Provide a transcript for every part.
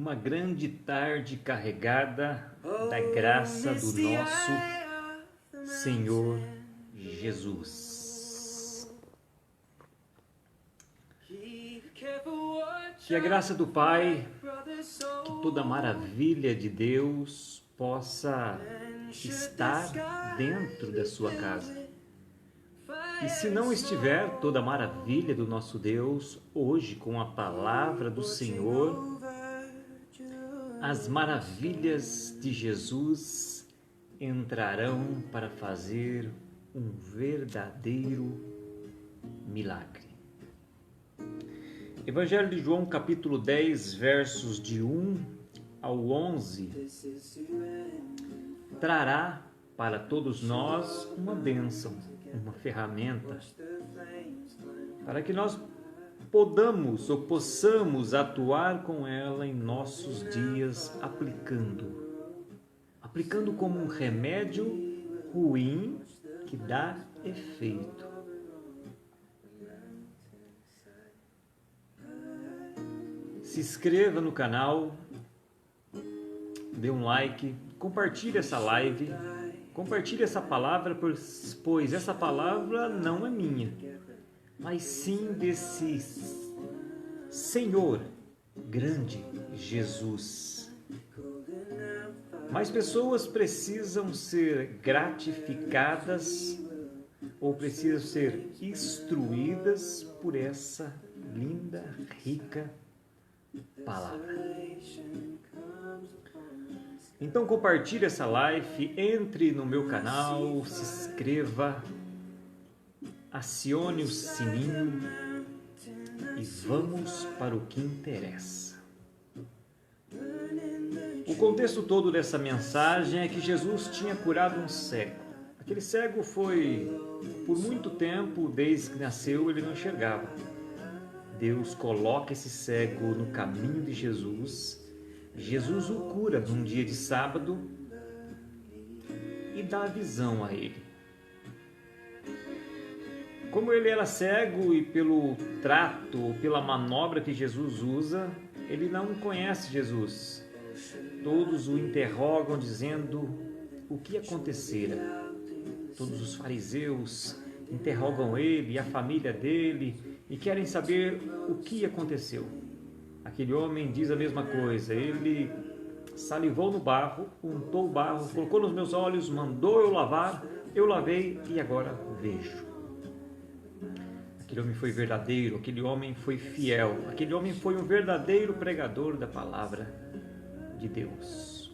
uma grande tarde carregada da graça do nosso Senhor Jesus. Que a graça do Pai, que toda a maravilha de Deus possa estar dentro da sua casa. E se não estiver toda a maravilha do nosso Deus, hoje com a palavra do Senhor, as maravilhas de Jesus entrarão para fazer um verdadeiro milagre. Evangelho de João, capítulo 10, versos de 1 ao 11, trará para todos nós uma bênção, uma ferramenta, para que nós possamos atuar com ela em nossos dias, aplicando como um remédio ruim que dá efeito. Se inscreva no canal, dê um like, compartilhe essa live, compartilhe essa palavra, pois essa palavra não é minha, mas sim desse Senhor grande Jesus. Mais pessoas precisam ser gratificadas ou precisam ser instruídas por essa linda, rica palavra. Então compartilhe essa live, entre no meu canal, se inscreva, acione o sininho e vamos para o que interessa. O contexto todo dessa mensagem é que Jesus tinha curado um cego. Aquele cego foi, por muito tempo, desde que nasceu, ele não enxergava. Deus coloca esse cego no caminho de Jesus. Jesus o cura num dia de sábado e dá a visão a ele. Como ele era cego e pelo trato, pela manobra que Jesus usa, ele não conhece Jesus. Todos o interrogam dizendo o que acontecera. Todos os fariseus interrogam ele e a família dele e querem saber o que aconteceu. Aquele homem diz a mesma coisa. Ele salivou no barro, untou o barro, colocou nos meus olhos, mandou eu lavar, eu lavei e agora vejo. Aquele homem foi verdadeiro, aquele homem foi fiel, aquele homem foi um verdadeiro pregador da palavra de Deus.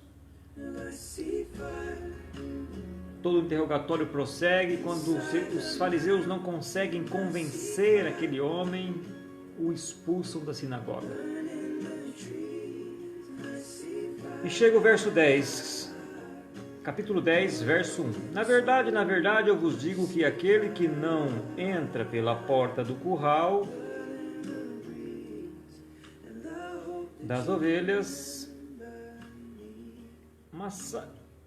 Todo o interrogatório prossegue. Quando os fariseus não conseguem convencer aquele homem, o expulsam da sinagoga. E chega o verso 10, capítulo 10, verso 1. Na verdade, eu vos digo que aquele que não entra pela porta do curral das ovelhas, mas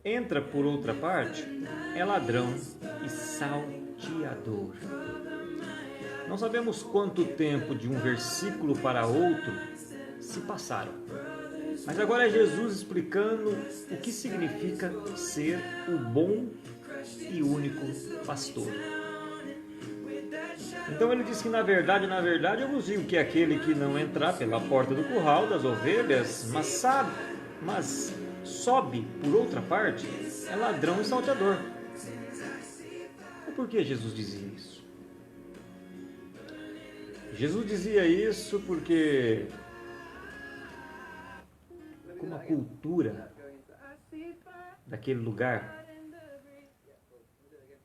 entra por outra parte, é ladrão e salteador. Não sabemos quanto tempo de um versículo para outro se passaram. Mas agora é Jesus explicando o que significa ser o bom e único pastor. Então ele diz que na verdade eu vos digo que aquele que não entrar pela porta do curral das ovelhas, mas sobe por outra parte, é ladrão e salteador. E por que Jesus dizia isso? Jesus dizia isso porque, como a cultura daquele lugar,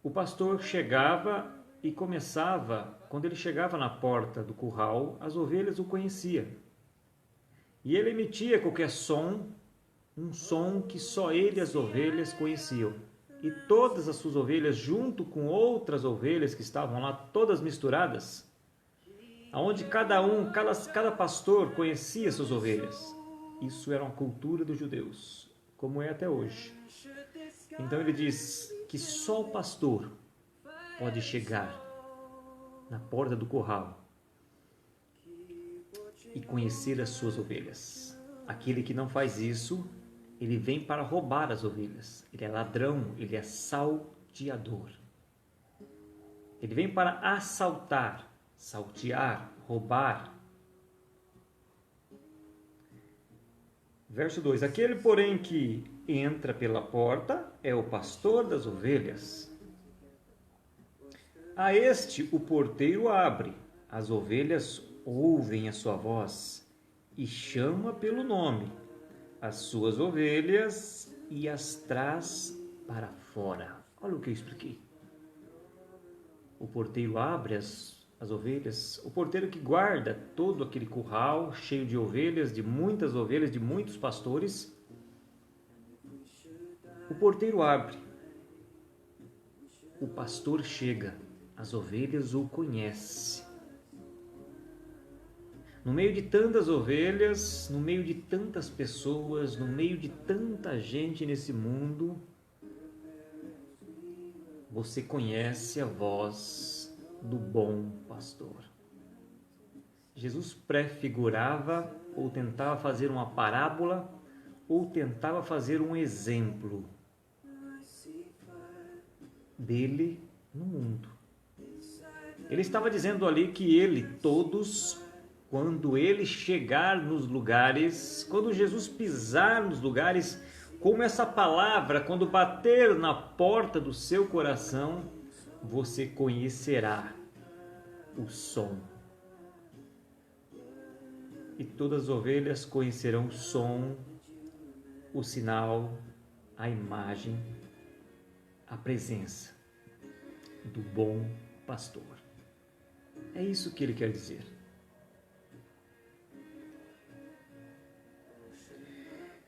o pastor chegava e começava, quando ele chegava na porta do curral, as ovelhas o conheciam. E ele emitia qualquer som, um som que só ele e as ovelhas conheciam. E todas as suas ovelhas, junto com outras ovelhas que estavam lá, todas misturadas, onde cada pastor conhecia suas ovelhas. Isso era uma cultura dos judeus, como é até hoje. Então ele diz que só o pastor pode chegar na porta do curral e conhecer as suas ovelhas. Aquele que não faz isso, ele vem para roubar as ovelhas. Ele é ladrão, ele é salteador. Ele vem para assaltar, saltear, roubar. Verso 2: Aquele, porém, que entra pela porta é o pastor das ovelhas. A este o porteiro abre, as ovelhas ouvem a sua voz e chama pelo nome as suas ovelhas e as traz para fora. Olha o que eu expliquei. O porteiro abre as ovelhas, o porteiro que guarda todo aquele curral cheio de ovelhas, de muitos pastores. O porteiro abre, o pastor chega, as ovelhas o conhecem. No meio de tantas ovelhas, no meio de tantas pessoas, no meio de tanta gente nesse mundo, você conhece a voz do bom pastor. Jesus prefigurava ou tentava fazer uma parábola ou tentava fazer um exemplo dele no mundo. Ele estava dizendo ali que quando ele chegar nos lugares, quando Jesus pisar nos lugares, como essa palavra, quando bater na porta do seu coração, você conhecerá o som. E todas as ovelhas conhecerão o som, o sinal, a imagem, a presença do bom pastor. É isso que ele quer dizer.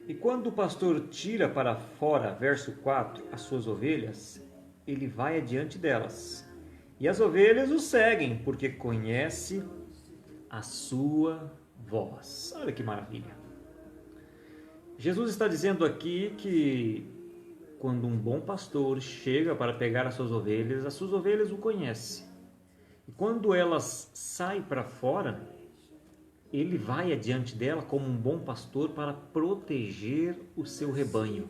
E quando o pastor tira para fora, verso 4, as suas ovelhas, ele vai adiante delas. E as ovelhas o seguem, porque conhece a sua voz. Olha que maravilha. Jesus está dizendo aqui que quando um bom pastor chega para pegar as suas ovelhas o conhecem. E quando elas saem para fora, ele vai adiante dela como um bom pastor para proteger o seu rebanho.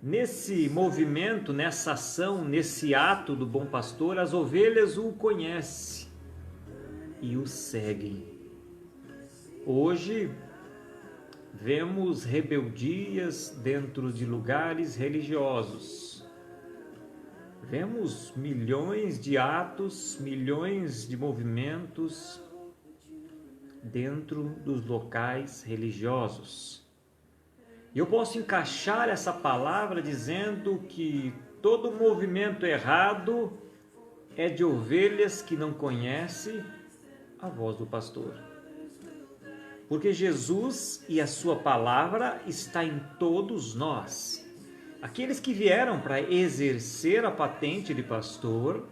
Nesse movimento, nessa ação, nesse ato do bom pastor, as ovelhas o conhecem e o seguem. Hoje, vemos rebeldias dentro de lugares religiosos. Vemos milhões de atos, milhões de movimentos dentro dos locais religiosos. E eu posso encaixar essa palavra dizendo que todo movimento errado é de ovelhas que não conhecem a voz do pastor. Porque Jesus e a sua palavra está em todos nós. Aqueles que vieram para exercer a patente de pastor,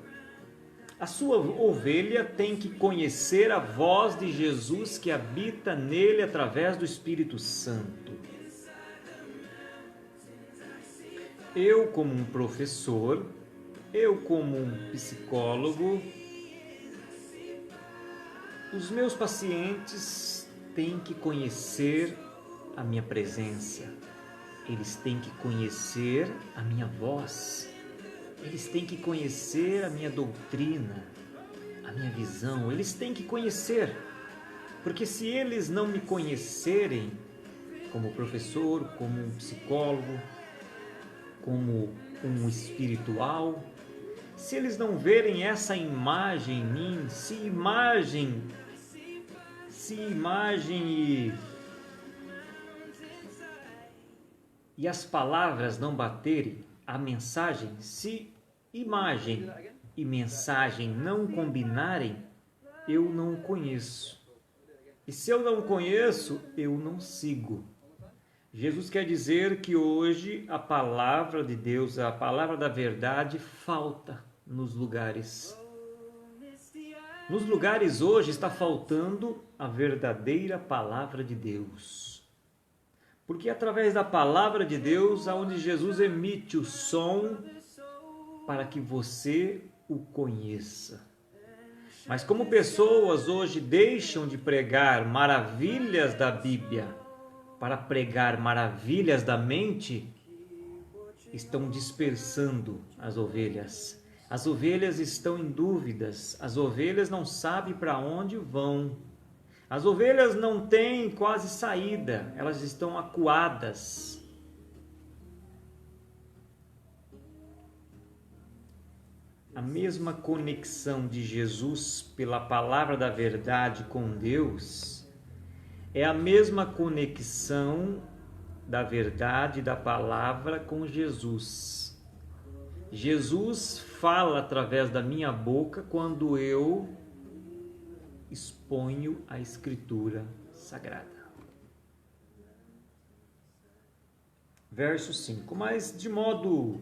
a sua ovelha tem que conhecer a voz de Jesus que habita nele através do Espírito Santo. Eu, como um professor, eu, como um psicólogo, os meus pacientes têm que conhecer a minha presença. Eles têm que conhecer a minha voz, eles têm que conhecer a minha doutrina, a minha visão, eles têm que conhecer, porque se eles não me conhecerem como professor, como um psicólogo, como um espiritual, se eles não verem essa imagem em mim, se imagem e as palavras não baterem, a mensagem, se imagem e mensagem não combinarem, eu não o conheço. E se eu não conheço, eu não sigo. Jesus quer dizer que hoje a palavra de Deus, a palavra da verdade, falta nos lugares. Nos lugares hoje está faltando a verdadeira palavra de Deus. Porque é através da palavra de Deus, aonde Jesus emite o som para que você o conheça. Mas como pessoas hoje deixam de pregar maravilhas da Bíblia para pregar maravilhas da mente, estão dispersando as ovelhas. As ovelhas estão em dúvidas, as ovelhas não sabem para onde vão. As ovelhas não têm quase saída, elas estão acuadas. A mesma conexão de Jesus pela palavra da verdade com Deus é a mesma conexão da verdade da palavra com Jesus. Jesus fala através da minha boca quando eu exponho a Escritura Sagrada. Verso 5. Mas de modo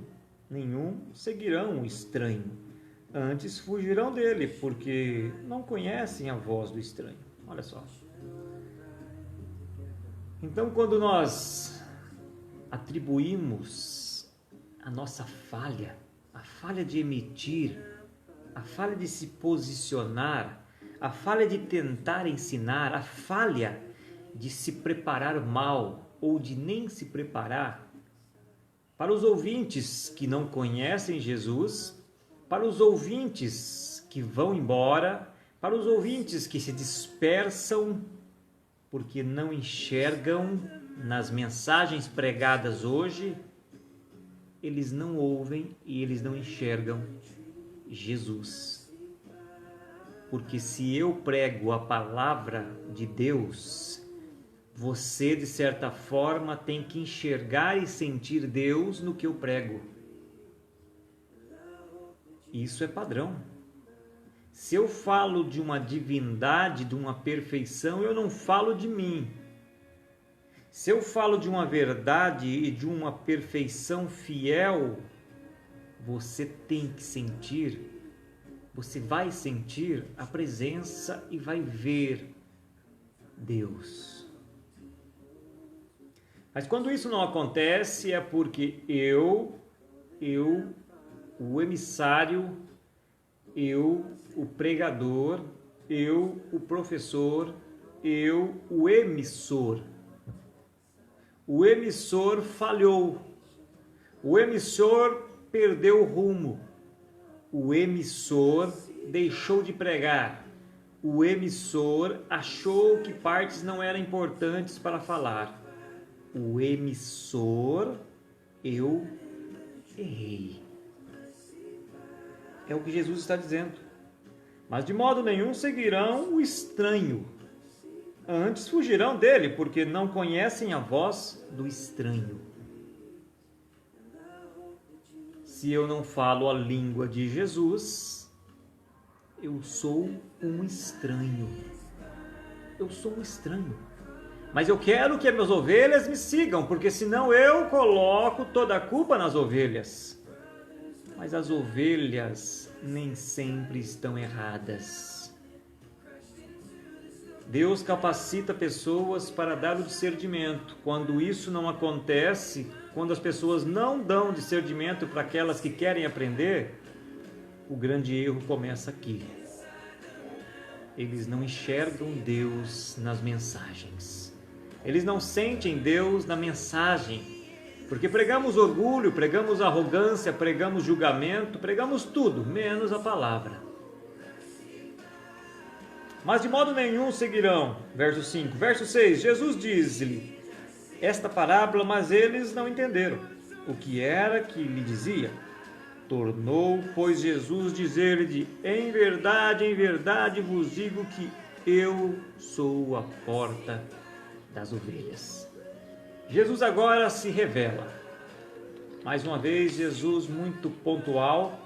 nenhum seguirão o estranho. Antes fugirão dele, porque não conhecem a voz do estranho. Olha só. Então, quando nós atribuímos a nossa falha, a falha de emitir, a falha de se posicionar, a falha de tentar ensinar, a falha de se preparar mal ou de nem se preparar, para os ouvintes que não conhecem Jesus, para os ouvintes que vão embora, para os ouvintes que se dispersam porque não enxergam nas mensagens pregadas hoje, eles não ouvem e eles não enxergam Jesus. Porque se eu prego a palavra de Deus, você, de certa forma, tem que enxergar e sentir Deus no que eu prego. Isso é padrão. Se eu falo de uma divindade, de uma perfeição, eu não falo de mim. Se eu falo de uma verdade e de uma perfeição fiel, você tem que sentir, você vai sentir a presença e vai ver Deus. Mas quando isso não acontece é porque eu, o emissário, o pregador, o professor, o emissor. O emissor falhou. O emissor perdeu o rumo. O emissor deixou de pregar. O emissor achou que partes não eram importantes para falar. O emissor, eu errei. É o que Jesus está dizendo. Mas de modo nenhum seguirão o estranho. Antes fugirão dele, porque não conhecem a voz do estranho. Se eu não falo a língua de Jesus, eu sou um estranho. Eu sou um estranho. Mas eu quero que as minhas ovelhas me sigam, porque senão eu coloco toda a culpa nas ovelhas. Mas as ovelhas nem sempre estão erradas. Deus capacita pessoas para dar o discernimento. Quando isso não acontece, quando as pessoas não dão discernimento para aquelas que querem aprender, o grande erro começa aqui. Eles não enxergam Deus nas mensagens. Eles não sentem Deus na mensagem. Porque pregamos orgulho, pregamos arrogância, pregamos julgamento, pregamos tudo, menos a palavra. Mas de modo nenhum seguirão. Verso 5. Verso 6. Jesus diz-lhe esta parábola, mas eles não entenderam o que era que lhe dizia. Tornou, pois, Jesus dizer-lhe: em verdade vos digo que eu sou a porta das ovelhas. Jesus agora se revela. Mais uma vez, Jesus muito pontual.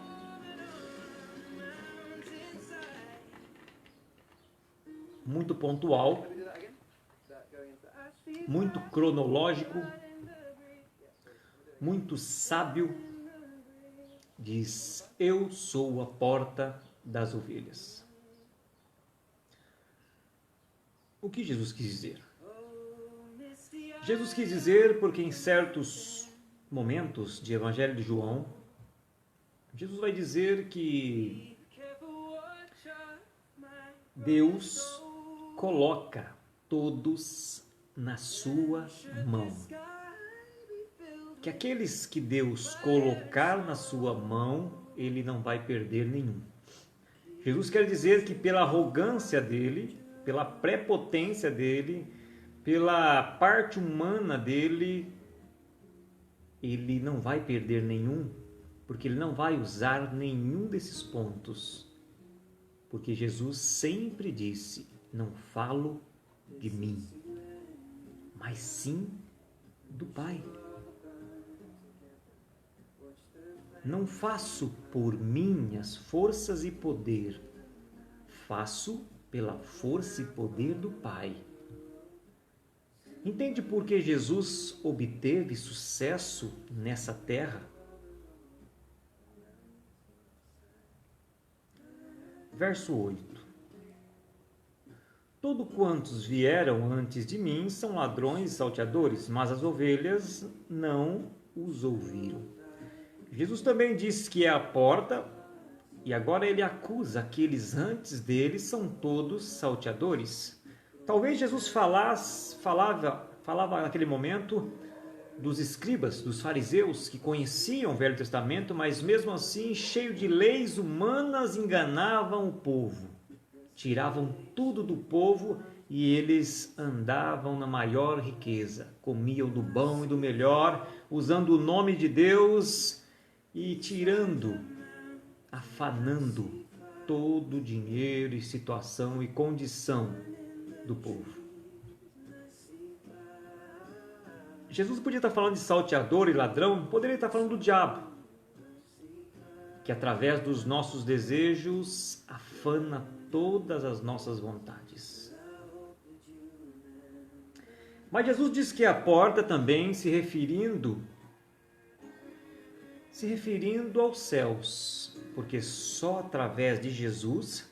Muito pontual. Muito cronológico. Muito sábio. Diz: eu sou a porta das ovelhas. O que Jesus quis dizer? Jesus quis dizer porque em certos momentos de Evangelho de João, Jesus vai dizer que Deus coloca todos na sua mão. Que aqueles que Deus colocar na sua mão, ele não vai perder nenhum. Jesus quer dizer que pela arrogância dele, pela prepotência dele, pela parte humana dele, ele não vai perder nenhum, porque ele não vai usar nenhum desses pontos. Porque Jesus sempre disse: não falo de mim, mas sim do Pai. Não faço por minhas forças e poder, faço pela força e poder do Pai. Entende por que Jesus obteve sucesso nessa terra? Verso 8. Todos quantos vieram antes de mim são ladrões e salteadores, mas as ovelhas não os ouviram. Jesus também disse que é a porta, e agora ele acusa aqueles antes dele são todos salteadores. Talvez Jesus falava naquele momento dos escribas, dos fariseus, que conheciam o Velho Testamento, mas mesmo assim, cheio de leis humanas, enganavam o povo. Tiravam tudo do povo e eles andavam na maior riqueza. Comiam do bom e do melhor, usando o nome de Deus e tirando, afanando todo o dinheiro e situação e condição do povo. Jesus podia estar falando de salteador e ladrão, poderia estar falando do diabo, que através dos nossos desejos afana todas as nossas vontades. Mas Jesus diz que a porta também se referindo aos céus, porque só através de Jesus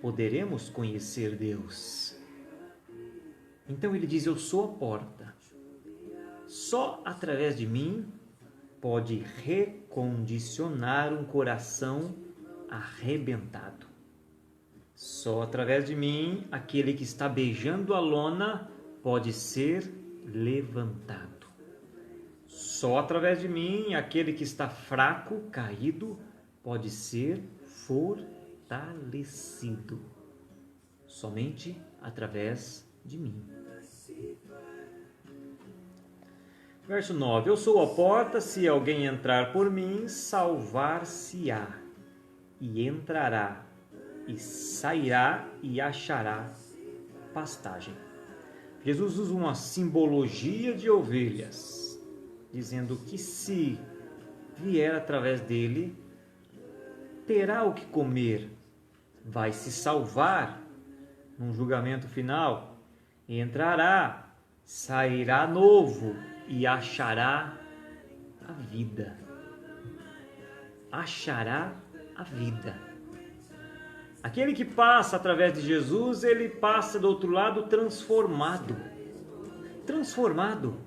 poderemos conhecer Deus. Então ele diz: eu sou a porta. Só através de mim pode recondicionar um coração arrebentado. Só através de mim aquele que está beijando a lona pode ser levantado. Só através de mim, aquele que está fraco, caído, pode ser fortalecido. Somente através de mim. Verso 9. Eu sou a porta, se alguém entrar por mim, salvar-se-á, e entrará, e sairá, e achará pastagem. Jesus usa uma simbologia de ovelhas, dizendo que se vier através dele, terá o que comer, vai se salvar num julgamento final, entrará, sairá novo e achará a vida. Achará a vida. Aquele que passa através de Jesus, ele passa do outro lado transformado. Transformado.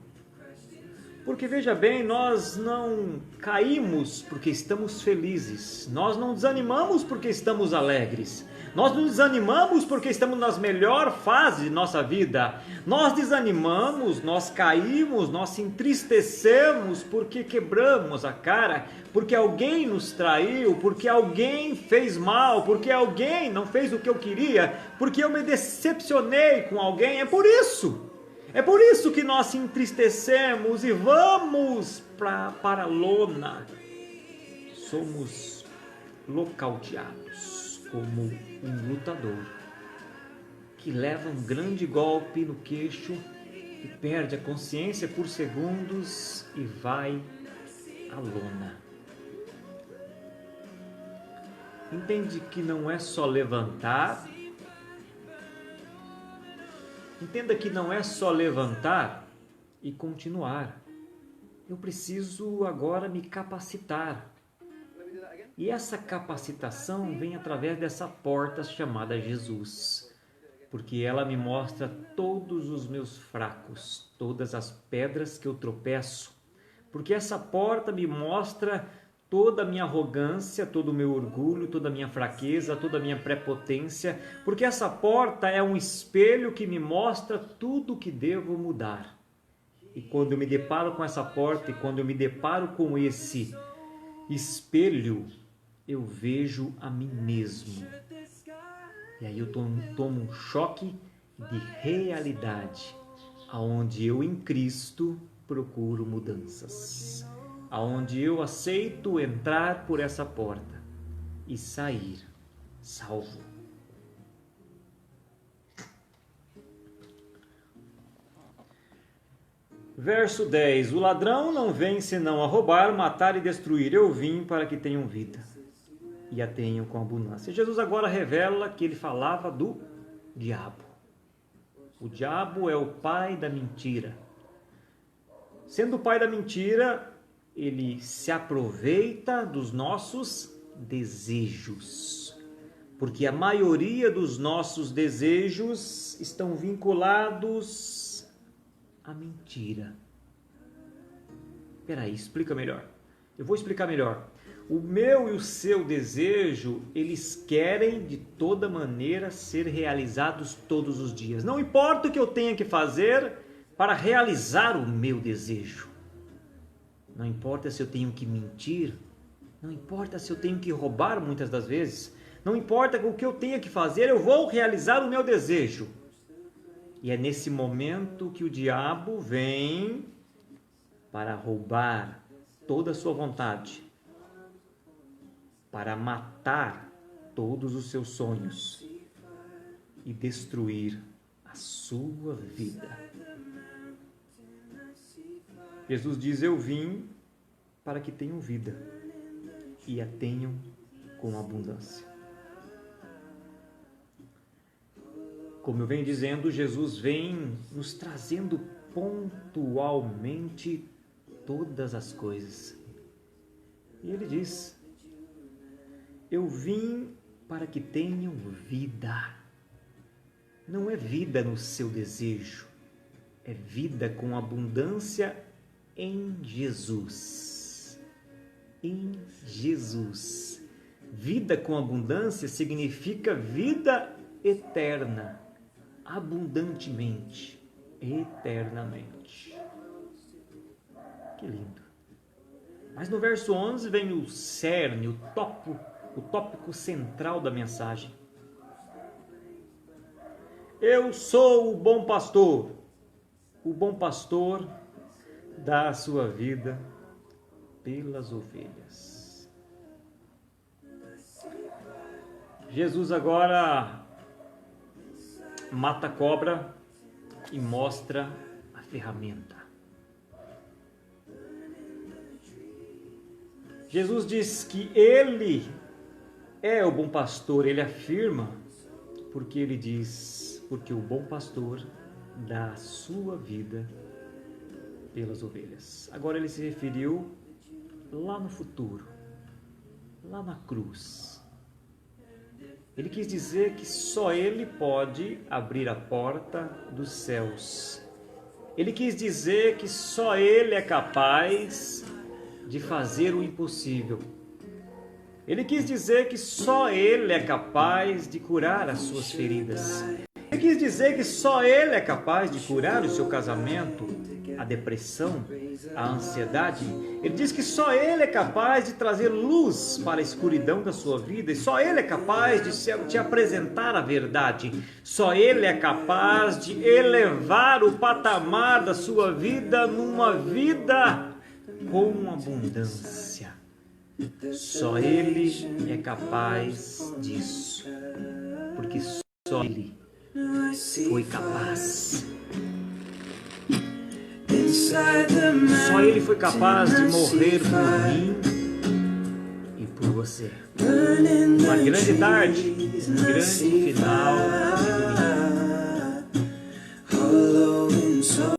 Porque veja bem, nós não caímos porque estamos felizes, nós não desanimamos porque estamos alegres, nós não desanimamos porque estamos nas melhores fases de nossa vida, nós desanimamos, nós caímos, nós se entristecemos porque quebramos a cara, porque alguém nos traiu, porque alguém fez mal, porque alguém não fez o que eu queria, porque eu me decepcionei com alguém. É por isso que nós se entristecemos e vamos para a lona. Somos nocauteados como um lutador que leva um grande golpe no queixo e perde a consciência por segundos e vai à lona. Entende que não é só levantar. Entenda que não é só levantar e continuar. Eu preciso agora me capacitar. E essa capacitação vem através dessa porta chamada Jesus. Porque ela me mostra todos os meus fracos, todas as pedras que eu tropeço. Porque essa porta me mostra toda a minha arrogância, todo o meu orgulho, toda a minha fraqueza, toda a minha prepotência, porque essa porta é um espelho que me mostra tudo o que devo mudar. E quando eu me deparo com essa porta e quando eu me deparo com esse espelho, eu vejo a mim mesmo. E aí eu tomo um choque de realidade, aonde eu em Cristo procuro mudanças, aonde eu aceito entrar por essa porta e sair salvo. Verso 10: o ladrão não vem senão a roubar, matar e destruir. Eu vim para que tenham vida e a tenham com abundância. Jesus agora revela que ele falava do diabo. O diabo é o pai da mentira. Sendo o pai da mentira, ele se aproveita dos nossos desejos, porque a maioria dos nossos desejos estão vinculados à mentira. Espera aí, explica melhor. Eu vou explicar melhor. O meu e o seu desejo, eles querem de toda maneira ser realizados todos os dias. Não importa o que eu tenha que fazer para realizar o meu desejo. Não importa se eu tenho que mentir, não importa se eu tenho que roubar muitas das vezes, não importa o que eu tenha que fazer, eu vou realizar o meu desejo. E é nesse momento que o diabo vem para roubar toda a sua vontade, para matar todos os seus sonhos e destruir a sua vida. Jesus diz: eu vim para que tenham vida e a tenham com abundância. Como eu venho dizendo, Jesus vem nos trazendo pontualmente todas as coisas. E ele diz: eu vim para que tenham vida. Não é vida no seu desejo, é vida com abundância em Jesus. Em Jesus. Vida com abundância significa vida eterna, abundantemente, eternamente. Que lindo. Mas no verso 11 vem o cerne, o tópico central da mensagem. Eu sou o bom pastor. O bom pastor dá a sua vida pelas ovelhas. Jesus agora mata a cobra e mostra a ferramenta. Jesus diz que ele é o bom pastor, ele afirma, porque ele diz, porque o bom pastor dá a sua vida pelas ovelhas. Agora ele se referiu lá no futuro, lá na cruz. Ele quis dizer que só ele pode abrir a porta dos céus. Ele quis dizer que só ele é capaz de fazer o impossível. Ele quis dizer que só ele é capaz de curar as suas feridas. Ele quis dizer que só ele é capaz de curar o seu casamento, a depressão, a ansiedade. Ele diz que só ele é capaz de trazer luz para a escuridão da sua vida, e só ele é capaz de te apresentar a verdade. Só ele é capaz de elevar o patamar da sua vida numa vida com abundância. Só ele é capaz disso, porque só ele foi capaz. Só ele foi capaz de morrer por mim e por você. Uma grande tarde, um grande final de domingo.